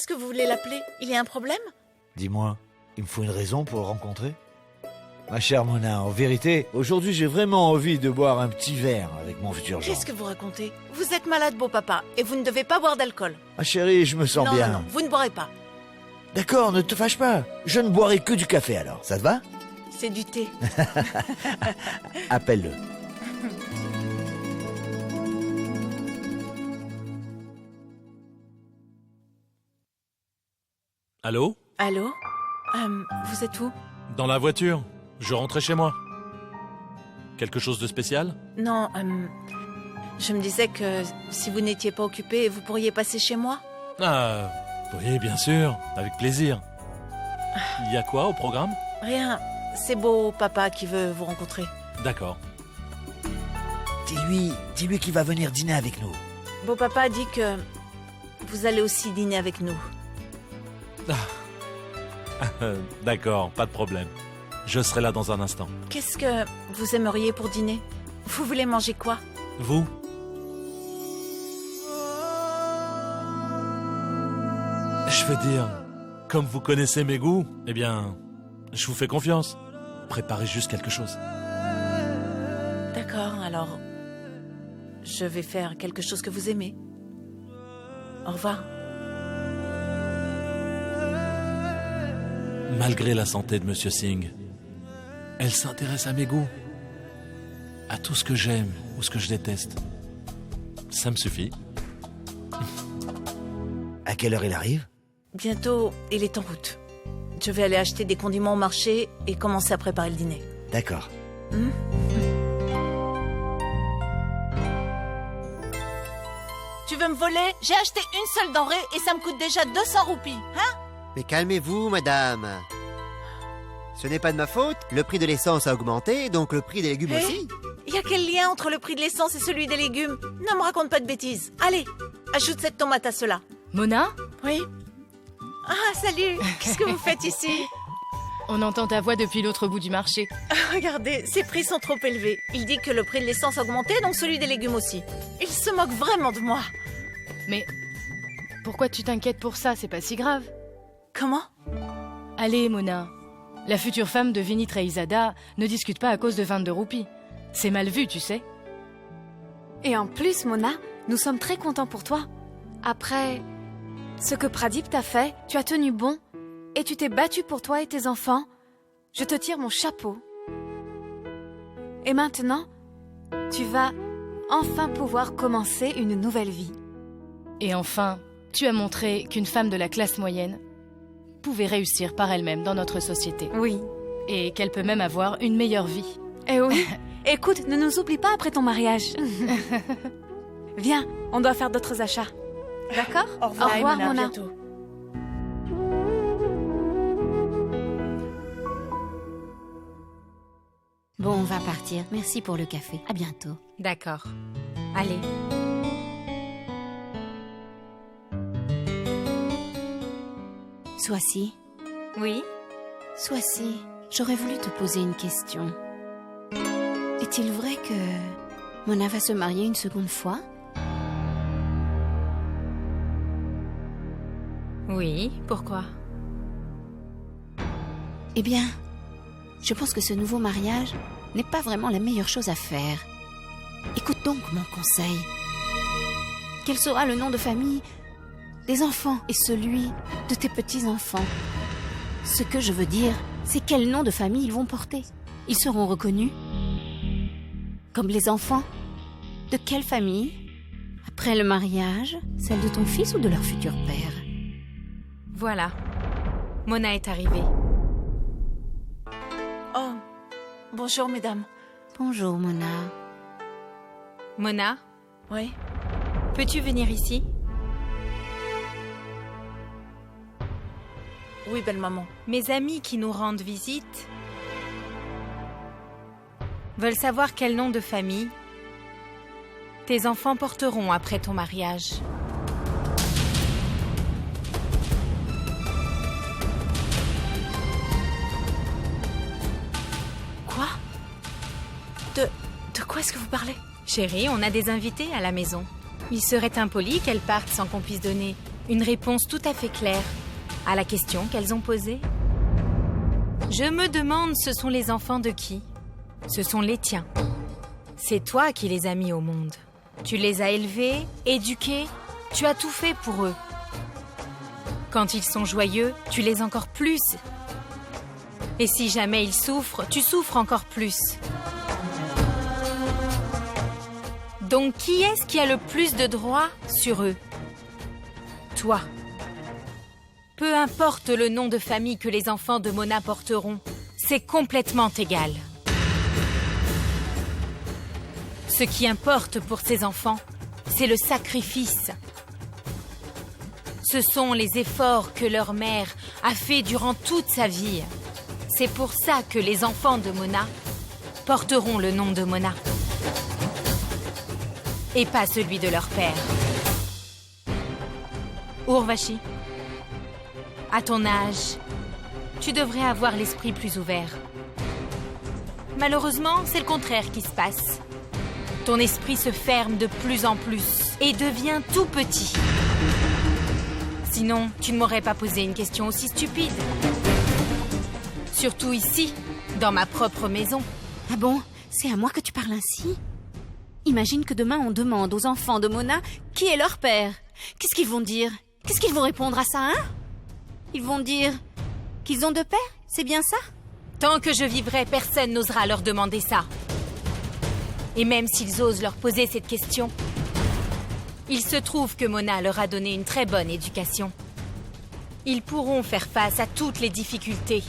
est-ce que vous voulez l'appeler? Il y a un problème? Dis-moi, il me faut une raison pour le rencontrer? Ma chère Mona, en vérité, aujourd'hui j'ai vraiment envie de boire un petit verre avec mon futur gendre. Qu'est-ce que vous racontez? Vous êtes malade, beau papa, et vous ne devez pas boire d'alcool. Ma chérie, je me sens bien. Non, vous ne boirez pas. D'accord, ne te fâche pas. Je ne boirai que du café alors, ça te va? C'est du thé. Appelle-le. Allô? Allô? Vous êtes où? Dans la voiture. Je rentrais chez moi. Quelque chose de spécial? Non, je me disais que si vous n'étiez pas occupé, vous pourriez passer chez moi. Ah, oui, bien sûr. Avec plaisir. Il y a quoi au programme? Rien, c'est beau papa qui veut vous rencontrer. D'accord. Dis-lui qu'il va venir dîner avec nous. Beau papa dit que vous allez aussi dîner avec nous. D'accord, pas de problème. Je serai là dans un instant. Qu'est-ce que vous aimeriez pour dîner? Vous voulez manger quoi? Vous? Je veux dire, comme vous connaissez mes goûts, eh bien, je vous fais confiance. Préparez juste quelque chose. D'accord, alors je vais faire quelque chose que vous aimez. Au revoir. Malgré la santé de Monsieur Singh, elle s'intéresse à mes goûts, à tout ce que j'aime ou ce que je déteste. Ça me suffit. À quelle heure il arrive? Bientôt, il est en route. Je vais aller acheter des condiments au marché et commencer à préparer le dîner. D'accord. Tu veux me voler? J'ai acheté une seule denrée et ça me coûte déjà 200 roupies, hein? Mais calmez-vous, madame. Ce n'est pas de ma faute. Le prix de l'essence a augmenté, donc le prix des légumes aussi. Il y a quel lien entre le prix de l'essence et celui des légumes? Ne me raconte pas de bêtises. Allez, ajoute cette tomate à cela. Mona? Oui? Ah, salut! Qu'est-ce que vous faites ici? On entend ta voix depuis l'autre bout du marché. Regardez, ces prix sont trop élevés. Il dit que le prix de l'essence a augmenté, donc celui des légumes aussi. Il se moque vraiment de moi. Mais pourquoi tu t'inquiètes pour ça? C'est pas si grave. Comment? Allez, Mona. La future femme de Vinit Reizada ne discute pas à cause de 22 roupies. C'est mal vu, tu sais. Et en plus, Mona, nous sommes très contents pour toi. Après ce que Pradip t'a fait, tu as tenu bon et tu t'es battu pour toi et tes enfants. Je te tire mon chapeau. Et maintenant, tu vas enfin pouvoir commencer une nouvelle vie. Et enfin, tu as montré qu'une femme de la classe moyenne pouvait réussir par elle-même dans notre société. Oui. Et qu'elle peut même avoir une meilleure vie. Eh oui. Écoute, ne nous oublie pas après ton mariage. Viens, on doit faire d'autres achats. D'accord? Au revoir, Au revoir, Mona, à Mona. bientôt. Bon, on va partir. Merci pour le café. À bientôt. D'accord. Allez. Sois-ci. Oui? Sois-ci. J'aurais voulu te poser une question. Est-il vrai que Mona va se marier une seconde fois? Oui, pourquoi? Eh bien, je pense que ce nouveau mariage n'est pas vraiment la meilleure chose à faire. Écoute donc mon conseil. Quel sera le nom de famille des enfants et celui de tes petits-enfants? Ce que je veux dire, c'est quel nom de famille ils vont porter. Ils seront reconnus comme les enfants de quelle famille? Après le mariage, celle de ton fils ou de leur futur père? Voilà. Mona est arrivée. Oh, bonjour, mesdames. Bonjour, Mona. Mona, Oui? peux-tu venir ici? Oui, belle maman. Mes amis qui nous rendent visite veulent savoir quel nom de famille tes enfants porteront après ton mariage. Quoi? De quoi est-ce que vous parlez? Chérie, on a des invités à la maison. Il serait impoli qu'elles partent sans qu'on puisse donner une réponse tout à fait claire à la question qu'elles ont posée. Je me demande, ce sont les enfants de qui? Ce sont les tiens. C'est toi qui les as mis au monde. Tu les as élevés, éduqués, tu as tout fait pour eux. Quand ils sont joyeux, tu les encore plus. Et si jamais ils souffrent, tu souffres encore plus. Donc qui est-ce qui a le plus de droits sur eux? Toi. Peu importe le nom de famille que les enfants de Mona porteront, c'est complètement égal. Ce qui importe pour ces enfants, c'est le sacrifice. Ce sont les efforts que leur mère a fait durant toute sa vie. C'est pour ça que les enfants de Mona porteront le nom de Mona. Et pas celui de leur père. Urvashi, à ton âge, tu devrais avoir l'esprit plus ouvert. Malheureusement, c'est le contraire qui se passe. Ton esprit se ferme de plus en plus et devient tout petit. Sinon, tu ne m'aurais pas posé une question aussi stupide. Surtout ici, dans ma propre maison. Ah bon? C'est à moi que tu parles ainsi? Imagine que demain on demande aux enfants de Mona qui est leur père. Qu'est-ce qu'ils vont dire? Qu'est-ce qu'ils vont répondre à ça, hein? Ils vont dire qu'ils ont deux pères? C'est bien ça? Tant que je vivrai, personne n'osera leur demander ça. Et même s'ils osent leur poser cette question, il se trouve que Mona leur a donné une très bonne éducation. Ils pourront faire face à toutes les difficultés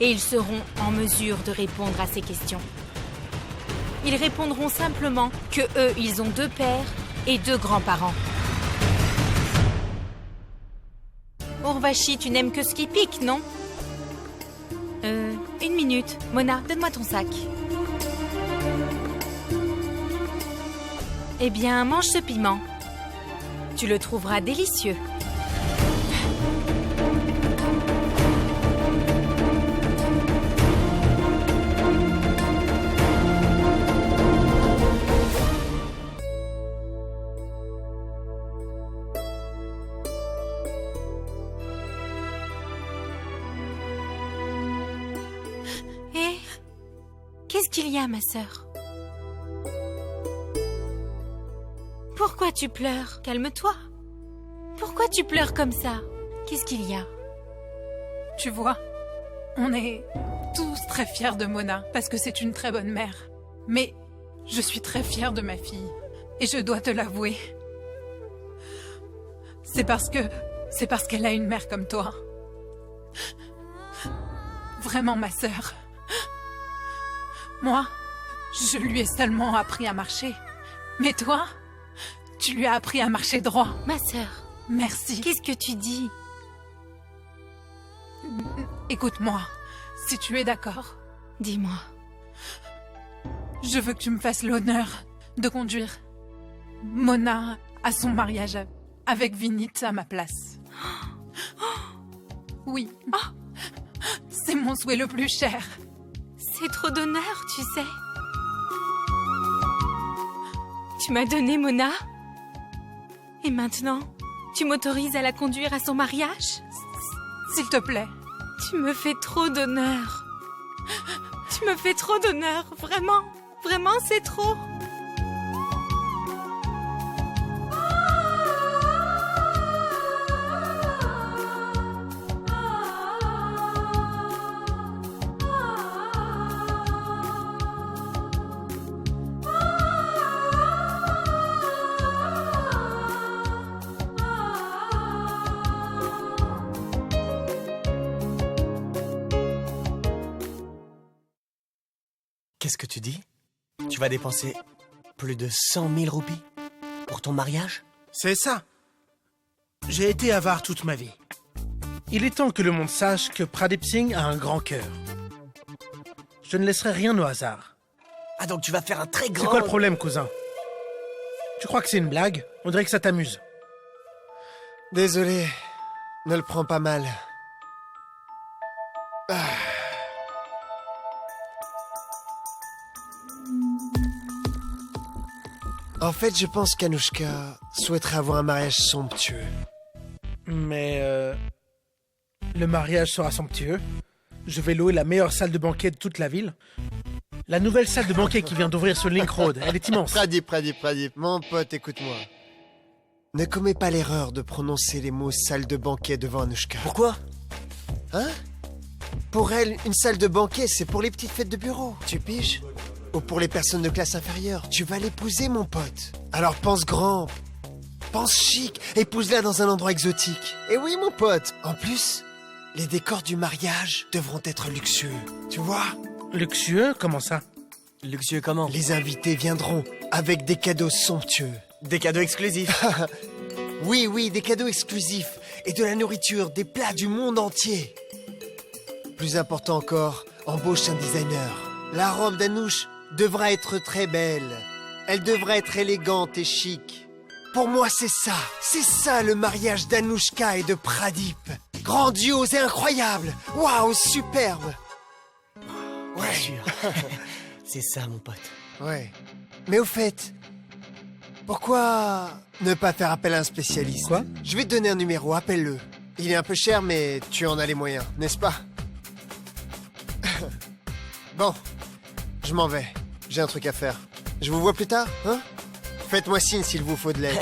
et ils seront en mesure de répondre à ces questions. Ils répondront simplement que eux, ils ont deux pères et deux grands-parents. Urvashi, tu n'aimes que ce qui pique, non? Une minute. Mona, donne-moi ton sac. Eh bien, mange ce piment. Tu le trouveras délicieux. Hé, qu'est-ce qu'il y a, ma sœur? Pourquoi tu pleures? Calme-toi. Pourquoi tu pleures comme ça? Qu'est-ce qu'il y a? Tu vois, on est tous très fiers de Mona parce que c'est une très bonne mère. Mais je suis très fière de ma fille et je dois te l'avouer. C'est parce qu'elle a une mère comme toi. Vraiment, ma sœur. Moi, je lui ai seulement appris à marcher. Mais toi, tu lui as appris à marcher droit. Ma sœur, Merci. qu'est-ce que tu dis? Écoute-moi, si tu es d'accord, Dis-moi. je veux que tu me fasses l'honneur de conduire Mona à son mariage avec Vinit à ma place. Oui. C'est mon souhait le plus cher. C'est trop d'honneur, tu sais. Tu m'as donné Mona? Et maintenant, tu m'autorises à la conduire à son mariage? S'il te plaît. Tu me fais trop d'honneur. Tu me fais trop d'honneur, vraiment. Vraiment, c'est trop. Qu'est-ce que tu dis? Tu vas dépenser plus de 100 000 roupies pour ton mariage? C'est ça. J'ai été avare toute ma vie. Il est temps que le monde sache que Pradip Singh a un grand cœur. Je ne laisserai rien au hasard. Ah, donc tu vas faire un très grand... C'est quoi le problème, cousin? Tu crois que c'est une blague? On dirait que ça t'amuse. Désolé, ne le prends pas mal. En fait, je pense qu'Anushka souhaiterait avoir un mariage somptueux. Mais le mariage sera somptueux. Je vais louer la meilleure salle de banquet de toute la ville. La nouvelle salle de banquet qui vient d'ouvrir sur Link Road, elle est immense. Pradip, mon pote, écoute-moi. Ne commets pas l'erreur de prononcer les mots salle de banquet devant Anushka. Pourquoi? Hein? Pour elle, une salle de banquet, c'est pour les petites fêtes de bureau, tu piges? Ou pour les personnes de classe inférieure. Tu vas l'épouser, mon pote. Alors pense grand, pense chic, épouse-la dans un endroit exotique. Et oui, mon pote, en plus, les décors du mariage devront être luxueux, tu vois? Luxueux? Comment ça? Luxueux comment? Les invités viendront avec des cadeaux somptueux. Des cadeaux exclusifs. Oui, des cadeaux exclusifs. Et de la nourriture, des plats du monde entier. Plus important encore, embauche un designer. La robe d'Anouche devra être très belle. Elle devra être élégante et chic. Pour moi, c'est ça le mariage d'Anouchka et de Pradip. Grandiose et incroyable. Waouh, superbe. Bien sûr. C'est ça, mon pote. Ouais. Mais au fait, pourquoi ne pas faire appel à un spécialiste? Quoi? Je vais te donner un numéro, appelle-le. Il est un peu cher, mais tu en as les moyens, n'est-ce pas? Bon, je m'en vais. J'ai un truc à faire. Je vous vois plus tard, hein? Faites-moi signe s'il vous faut de l'aide.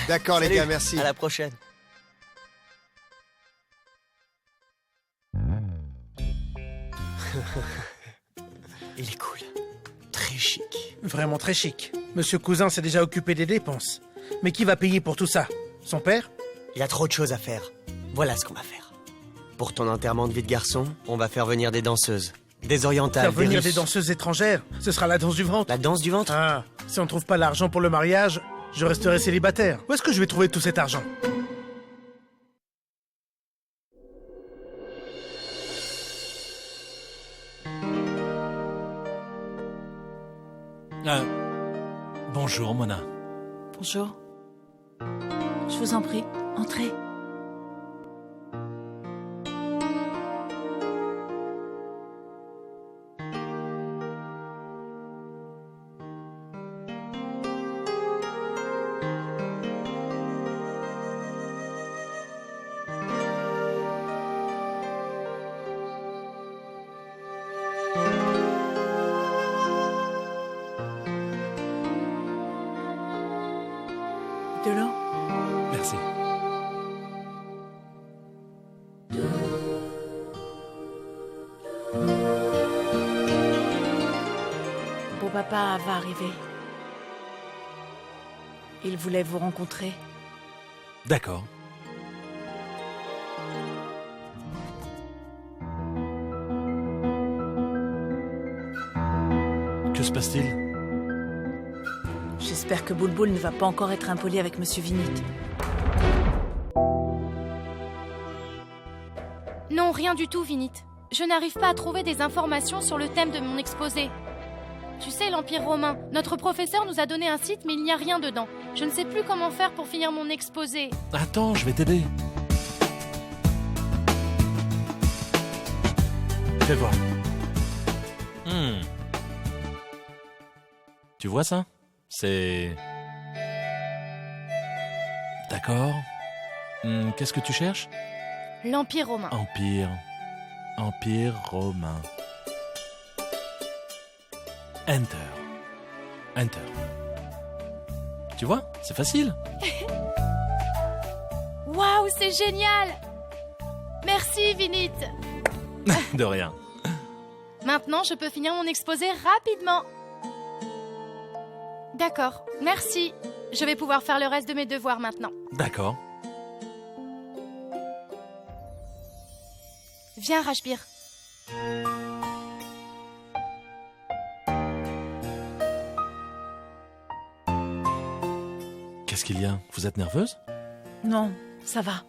D'accord, les Salut, gars, merci. À la prochaine. Il est cool. Très chic. Vraiment très chic. Monsieur Cousin s'est déjà occupé des dépenses. Mais qui va payer pour tout ça? Son père? Il a trop de choses à faire. Voilà ce qu'on va faire. Pour ton enterrement de vie de garçon, on va faire venir des danseuses. Des orientales, Faire venir des des danseuses étrangères? Ce sera la danse du ventre. La danse du ventre? Ah, si on ne trouve pas l'argent pour le mariage, je resterai célibataire. Où est-ce que je vais trouver tout cet argent? Bonjour, Mona. Bonjour. Je vous en prie, entrez. De l'eau? Merci. Beau papa va arriver. Il voulait vous rencontrer. D'accord. Que se passe-t-il? J'espère que Boulboul ne va pas encore être impoli avec Monsieur Vinit. Non, rien du tout, Vinit. Je n'arrive pas à trouver des informations sur le thème de mon exposé. Tu sais, l'Empire romain, notre professeur nous a donné un site, mais il n'y a rien dedans. Je ne sais plus comment faire pour finir mon exposé. Attends, je vais t'aider. Fais voir. Tu vois ça? C'est... D'accord. Qu'est-ce que tu cherches? L'Empire romain. Empire romain. Enter. Tu vois? C'est facile. Waouh, c'est génial! Merci, Vinit. De rien. Maintenant, je peux finir mon exposé rapidement. D'accord, merci. Je vais pouvoir faire le reste de mes devoirs maintenant. D'accord. Viens, Rajbir. Qu'est-ce qu'il y a? Vous êtes nerveuse? Non, ça va.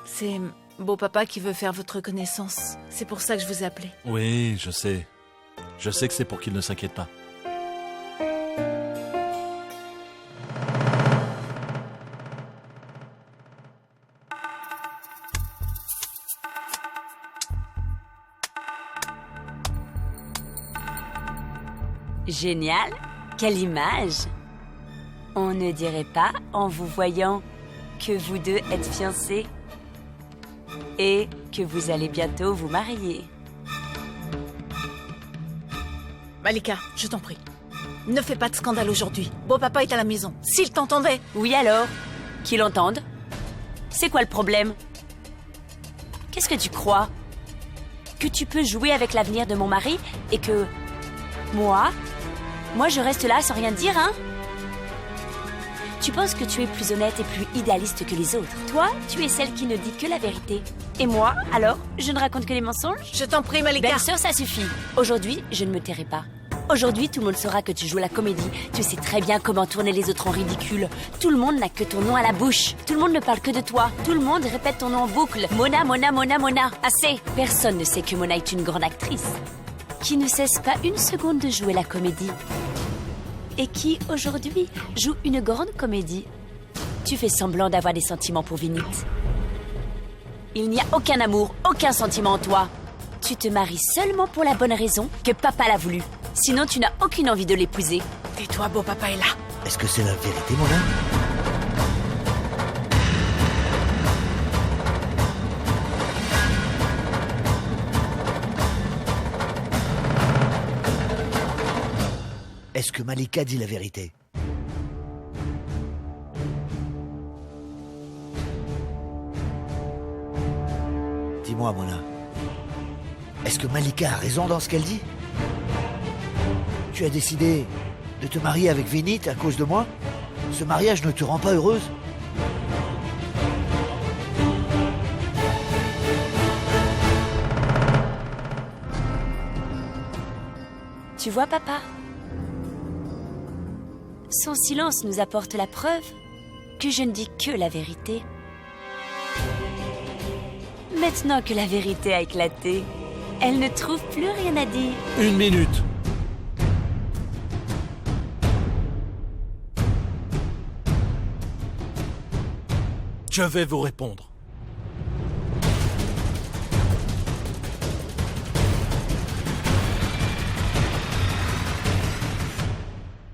C'est beau papa qui veut faire votre connaissance. C'est pour ça que je vous ai appelé. Oui, je sais. Je sais que c'est pour qu'il ne s'inquiète pas. Génial! Quelle image! On ne dirait pas, en vous voyant, que vous deux êtes fiancés et que vous allez bientôt vous marier. Malika, je t'en prie. Ne fais pas de scandale aujourd'hui. Beau papa est à la maison. S'il t'entendait... Oui alors? Qu'il entende? C'est quoi le problème? Qu'est-ce que tu crois? Que tu peux jouer avec l'avenir de mon mari et que... Moi je reste là sans rien dire, hein? Tu penses que tu es plus honnête et plus idéaliste que les autres. Toi, tu es celle qui ne dit que la vérité. Et moi, alors, je ne raconte que les mensonges? Je t'en prie, Malika. Belle sœur, ça suffit. Aujourd'hui, je ne me tairai pas. Aujourd'hui, tout le monde saura que tu joues la comédie. Tu sais très bien comment tourner les autres en ridicule. Tout le monde n'a que ton nom à la bouche. Tout le monde ne parle que de toi. Tout le monde répète ton nom en boucle. Mona, Mona, Mona, Mona. Assez. Personne ne sait que Mona est une grande actrice, qui ne cesse pas une seconde de jouer la comédie. Et qui, aujourd'hui, joue une grande comédie. Tu fais semblant d'avoir des sentiments pour Vinit. Il n'y a aucun amour, aucun sentiment en toi. Tu te maries seulement pour la bonne raison que papa l'a voulu. Sinon, tu n'as aucune envie de l'épouser. Tais-toi, beau papa est là. Est-ce que c'est la vérité, Mona? Est-ce que Malika dit la vérité? Dis-moi, Mona. Est-ce que Malika a raison dans ce qu'elle dit? Tu as décidé de te marier avec Vinit à cause de moi? Ce mariage ne te rend pas heureuse? Tu vois, papa? Son silence nous apporte la preuve que je ne dis que la vérité. Maintenant que la vérité a éclaté, elle ne trouve plus rien à dire. 1 minute. Je vais vous répondre.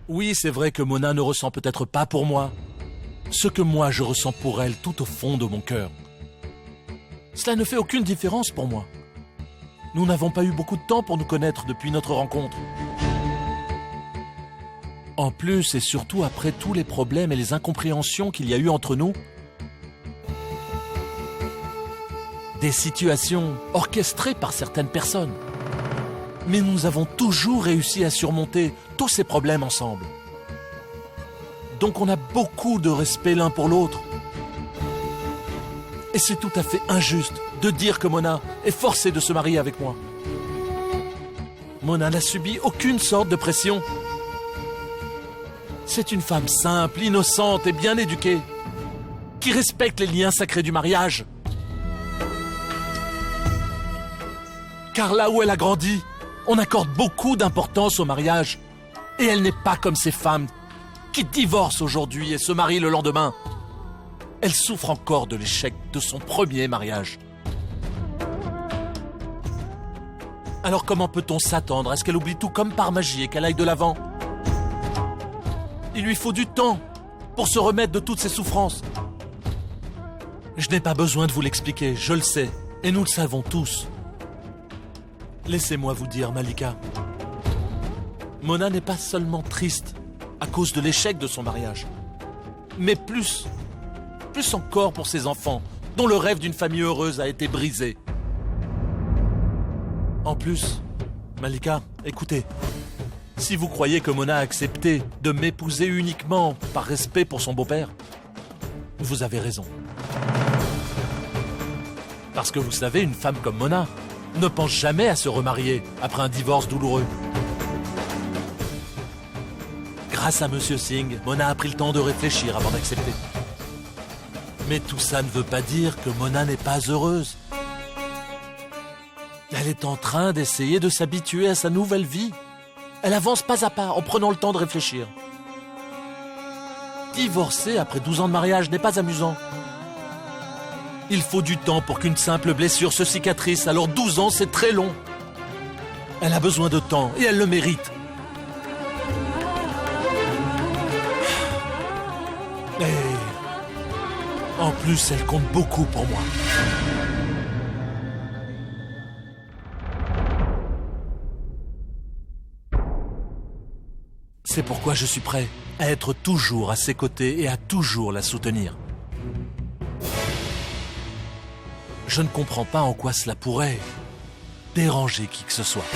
Oui, c'est vrai que Mona ne ressent peut-être pas pour moi ce que moi je ressens pour elle tout au fond de mon cœur. Cela ne fait aucune différence pour moi. Nous n'avons pas eu beaucoup de temps pour nous connaître depuis notre rencontre. En plus et surtout après tous les problèmes et les incompréhensions qu'il y a eu entre nous, des situations orchestrées par certaines personnes. Mais nous avons toujours réussi à surmonter tous ces problèmes ensemble. Donc on a beaucoup de respect l'un pour l'autre. Et c'est tout à fait injuste de dire que Mona est forcée de se marier avec moi. Mona n'a subi aucune sorte de pression. C'est une femme simple, innocente et bien éduquée, qui respecte les liens sacrés du mariage. Car là où elle a grandi, on accorde beaucoup d'importance au mariage. Et elle n'est pas comme ces femmes qui divorcent aujourd'hui et se marient le lendemain. Elle souffre encore de l'échec de son premier mariage. Alors comment peut-on s'attendre à ce qu'elle oublie tout comme par magie et qu'elle aille de l'avant? Il lui faut du temps pour se remettre de toutes ses souffrances. Je n'ai pas besoin de vous l'expliquer, je le sais, et nous le savons tous. Laissez-moi vous dire, Malika, Mona n'est pas seulement triste à cause de l'échec de son mariage, mais plus encore pour ses enfants, dont le rêve d'une famille heureuse a été brisé. En plus, Malika, écoutez, si vous croyez que Mona a accepté de m'épouser uniquement par respect pour son beau-père, vous avez raison. Parce que vous savez, une femme comme Mona ne pense jamais à se remarier après un divorce douloureux. Grâce à Monsieur Singh, Mona a pris le temps de réfléchir avant d'accepter. Mais tout ça ne veut pas dire que Mona n'est pas heureuse. Elle est en train d'essayer de s'habituer à sa nouvelle vie. Elle avance pas à pas en prenant le temps de réfléchir. Divorcer après 12 ans de mariage n'est pas amusant. Il faut du temps pour qu'une simple blessure se cicatrice, alors 12 ans, c'est très long. Elle a besoin de temps et elle le mérite. Et En plus, elle compte beaucoup pour moi. C'est pourquoi je suis prêt à être toujours à ses côtés et à toujours la soutenir. Je ne comprends pas en quoi cela pourrait déranger qui que ce soit.